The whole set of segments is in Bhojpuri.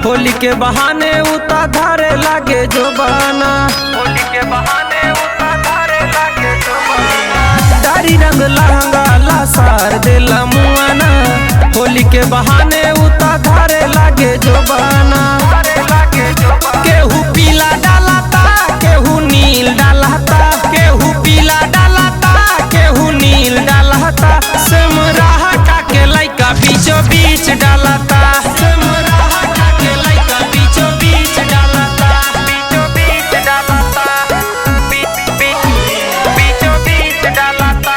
होली के बहाने उता धारे लागे जोबाना, होली के बहाने उता धारे लागे जोबाना। दाढ़ी रंग लहंगा ला सार देला मुआना, होली के बहाने उता धारे लागे जोबाना। केहू पीला डालाता केहू नील डालाता, केहू पीला डालाता केहू नील डालाता। सेमराहा का के लइका बीचों बीच डालाता, सेमराहा का के लइका बीचों बीच डालाता, बीचों बीच डालाता, बीचों बीच डालाता।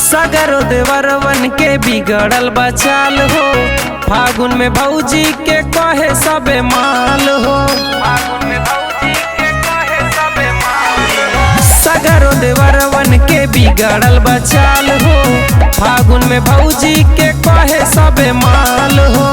सगरो देवरवन के बिगड़ल बचाल हो, फागुन में भौजी के कहे सबे माल हो, फागुन में भौजी के कहे सबे माल हो। सगरो देवरवन के बिगड़ल बचाल हो, फागुन में भौजी के कहे सबे माल हो।